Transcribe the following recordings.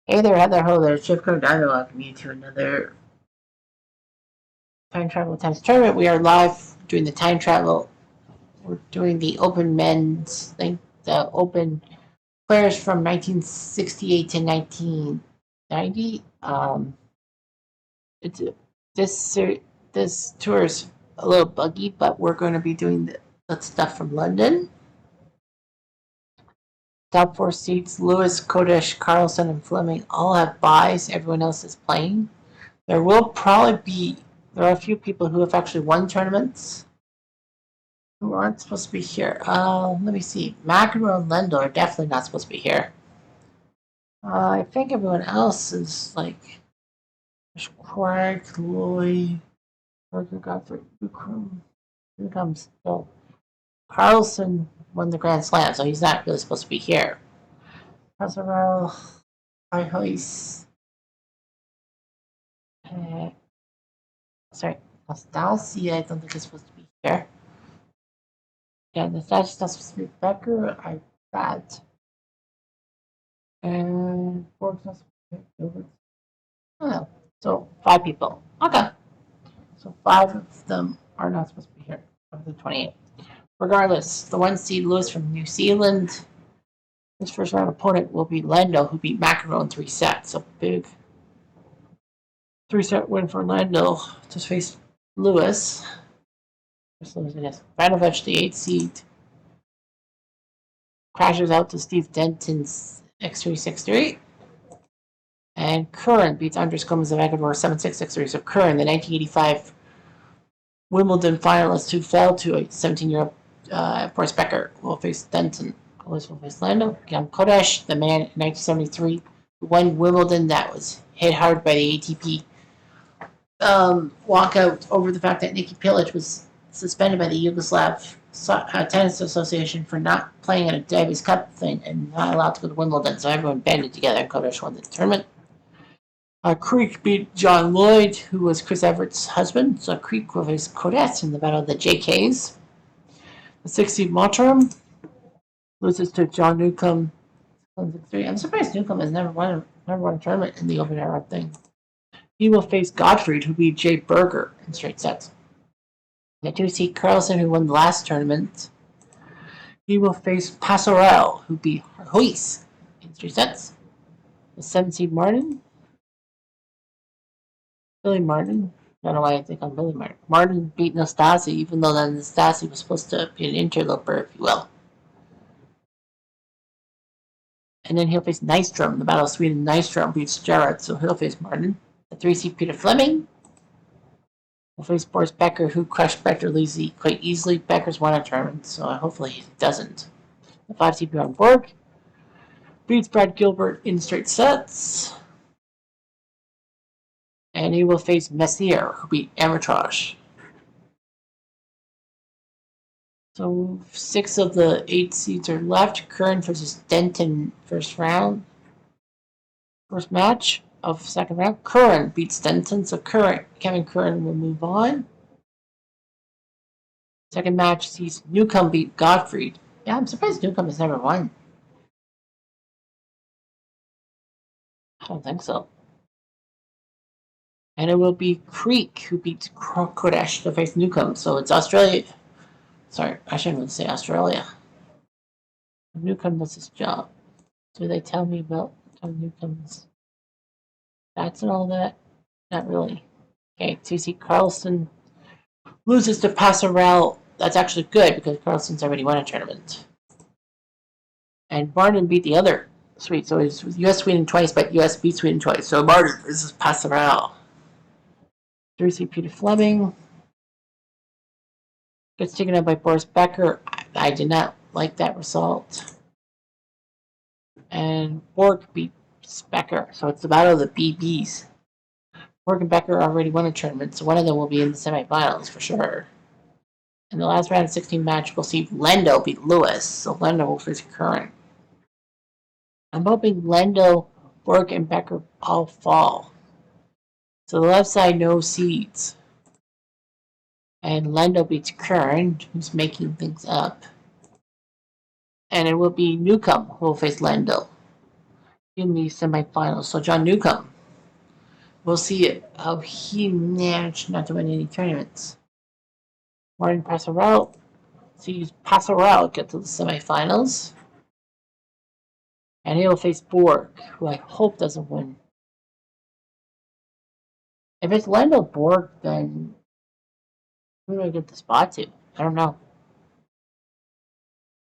Hey there, Heather. Ho there. Chip Code Diver welcome you to another Time Travel Times tournament. We are live doing the time travel. We're doing the open men's thing, the open players from 1968 to 1990. It's this tour is a little buggy, but we're going to be doing the stuff from London. Top four seats: Lewis, Kodesh, Carlson, and Fleming all have buys. Everyone else is playing. There will probably be there are a few people who have actually won tournaments who aren't supposed to be here. Let me see. McEnroe and Lendl are definitely not supposed to be here. I think everyone else is like Craig, Lloyd, Berger, Godfrey, Bukrum. Here comes Bill. Carlson won the Grand Slam, so he's not really supposed to be here. Pasarel, Ihois, uh, sorry, Nastasia, I don't think is supposed to be here. Yeah, Nastasia's not supposed to be Becker. I bet. And Borg's not supposed to be. Oh, so 5 people. Okay. So 5 of them are not supposed to be here of the 28. Regardless, the 1 seed Lewis from New Zealand. His first round opponent will be Lendl, who beat McEnroe in 3 sets. So big 3-set win for Lendl to face Lewis. Ivanovic, the 8 seed, crashes out to Steve Denton's X363. And Curran beats Andres Gomez of Ecuador 7-6, 6-3. So Curran, the 1985 Wimbledon finalist who fell to a 17-year-old Boris Becker, will face Denton. Lewis will face Lendl. Jan Kodesh, the man in 1973 who won Wimbledon, that was hit hard by the ATP walkout over the fact that Nikki Pilic was suspended by the Yugoslav Tennis Association for not playing at a Davis Cup thing and not allowed to go to Wimbledon. So everyone banded together and Kodesh won the tournament. Creek beat John Lloyd, who was Chris Everett's husband. So Creek will face Kodesh in the battle of the JKs. The 6-seed Mottram loses to John Newcomb. I'm surprised Newcomb has never won a tournament in the open era thing. He will face Gottfried, who beat Jay Berger in straight sets. The 2-seed Carlson, who won the last tournament. He will face Pasarel, who beat Ruiz in straight sets. The 7-seed Martin. Billy Martin. I don't know why I think I'm Billy Martin. Martin beat Nastasi, even though that Nastasi was supposed to be an interloper, if you will. And then he'll face Nystrom in the Battle of Sweden. Nystrom beats Jarrett, so he'll face Martin. The 3-seed Peter Fleming will face Boris Becker, who crushed Becker quite easily. Becker's won a tournament, so hopefully he doesn't. The 5-seed Bjorn Borg beats Brad Gilbert in straight sets. And he will face Messier, who beat Amatrosh. So 6 of the 8 seeds are left. Curran versus Denton first round. First match of second round. Curran beats Denton, so Kevin Curran will move on. Second match sees Newcomb beat Gottfried. Yeah, I'm surprised Newcomb has never won. I don't think so. And it will be Creek who beats Kodesh to face Newcomb. So it's Australia. Sorry, I shouldn't even say Australia. Newcomb does his job. Do they tell me about Newcomb's stats and all that? Not really. Okay, 2-seed Carlson loses to Pasarel. That's actually good because Carlson's already won a tournament. And Martin beat the other Swede. So it's US Sweden twice, but US beat Sweden twice. So Martin versus Pasarel. 3-seed Peter Fleming gets taken out by Boris Becker. I did not like that result. And Borg beats Becker. So it's the battle of the BBs. Borg and Becker already won a tournament, so one of them will be in the semifinals for sure. In the last round of 16 match, we'll see Lendl beat Lewis, so Lendl will face Curran. I'm hoping Lendl, Borg, and Becker all fall. So the left side, no seeds. And Lendl beats Curran, who's making things up. And it will be Newcomb who will face Lendl. in the semifinals. So John Newcomb, we'll see how he managed not to win any tournaments. Martin Passerell sees Passerell get to the semifinals. And he'll face Borg, who I hope doesn't win. If it's Lando Borg, then who do I get the spot to? I don't know.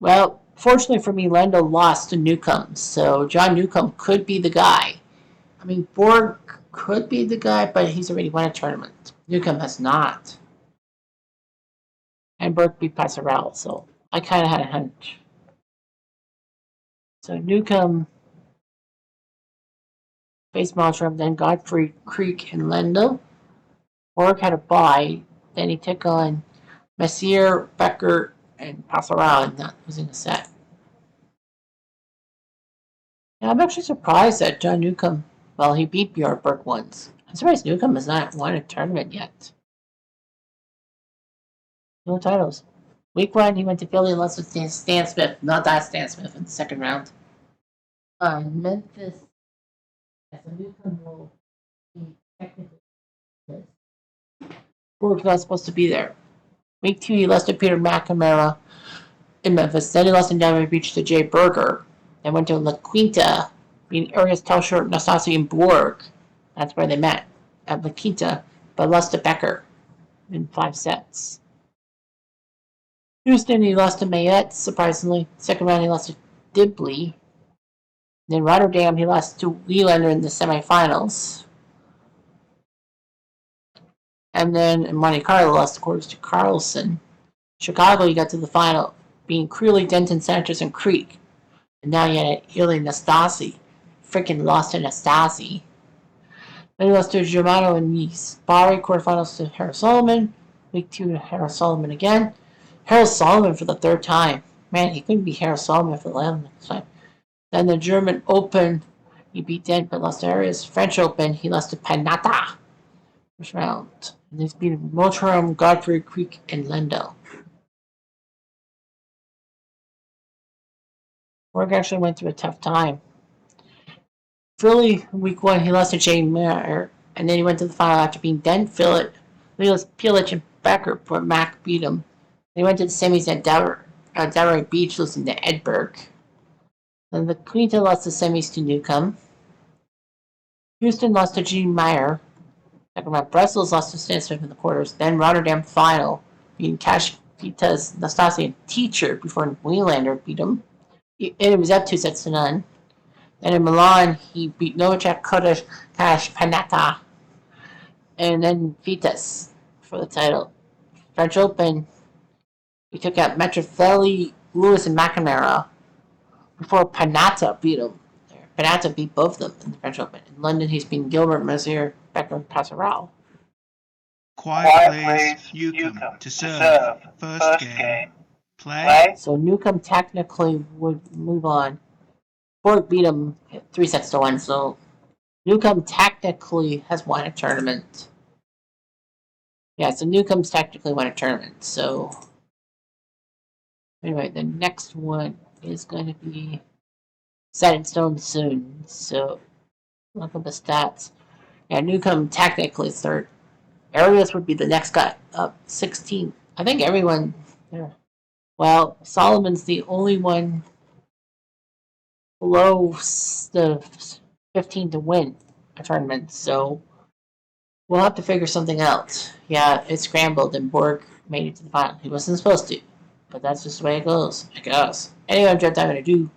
Well, fortunately for me, Lando lost to Newcomb, so John Newcomb could be the guy. I mean, Borg could be the guy, but he's already won a tournament. Newcomb has not. And Borg beat Passerell, so I kind of had a hunch. So Newcomb faced Mottram, then Godfrey, Creek, and Lando. Borg had a bye, then he took on Messier, Becker, and Passerell, and that was in the set. Yeah, I'm actually surprised that John Newcomb, well, he beat Bjorn Borg once. I'm surprised Newcomb has not won a tournament yet. No titles. Week 1, he went to Philly and lost to Stan Smith. Not that Stan Smith in the second round. Memphis. Yeah, so Newcomb will be technically this. Borg's not supposed to be there. Week 2, he lost to Peter McNamara in Memphis. Then he lost in Diamond Beach to Jay Berger. Then went to La Quinta, beating Arias, Telcher, Nastasi, and Borg. That's where they met, at La Quinta, but lost to Becker in 5 sets. Houston, he lost to Mayette, surprisingly. Second round, he lost to Dibley. Then Rotterdam, he lost to Wieslander in the semifinals. And then in Monte Carlo, lost the quarters to Carlson. Chicago, he got to the final, being Creeley, Denton, Sanchez, and Creek. And now you had Ili Nastasi. Freaking lost to Nastasi. Then he lost to Germano and Nice. Bari, quarterfinals to Harold Solomon. Week 2 to Harold Solomon again. Harold Solomon for the 3rd time. Man, he couldn't be Harold Solomon for the 11th time. Then the German Open, he beat Dent but lost to Arias. French Open, he lost to Panatta. First round. And he's beaten Mottram, Godfrey, Creek, and Lendo. Borg actually went through a tough time. Philly, week 1, he lost to Jay Mayer, and then he went to the final after being Dent, Phillip, Pilich, and Becker, but Mac beat him. They went to the semis at Delray Beach, losing to Edberg. Then the Quinta lost the semis to Newcomb. Houston lost to Gene Meyer. Second round, Brussels lost to Stan Smith in the quarters. Then Rotterdam final, beating Cash Pitas, Nastasi, and Teacher before Wieslander beat him. And it was up 2 sets to none. Then in Milan, he beat Novacek, Kodesh, Cash, Panatta, and then Vitas for the title. French Open, he took out Metrofelli, Lewis, and McNamara before Panatta beat him. Panatta beat both of them in the French Open. In London, he's beaten Gilbert, Messier, Becker, and Passerell. Quiet plays Newcomb to serve. First game. Play. So Newcomb technically would move on. Borg beat him 3 sets to 1, so Newcomb technically has won a tournament. Yeah, so Newcomb's technically won a tournament, so anyway, the next one is going to be set in stone soon, so look at the stats. Yeah, Newcomb technically is 3rd. Arias would be the next guy up 16. I think everyone there. Well, Solomon's the only one below the 15 to win a tournament, so we'll have to figure something out. Yeah, it scrambled and Borg made it to the final. He wasn't supposed to, but that's just the way it goes, I guess. Anyway, I'm Jet Diamond. I do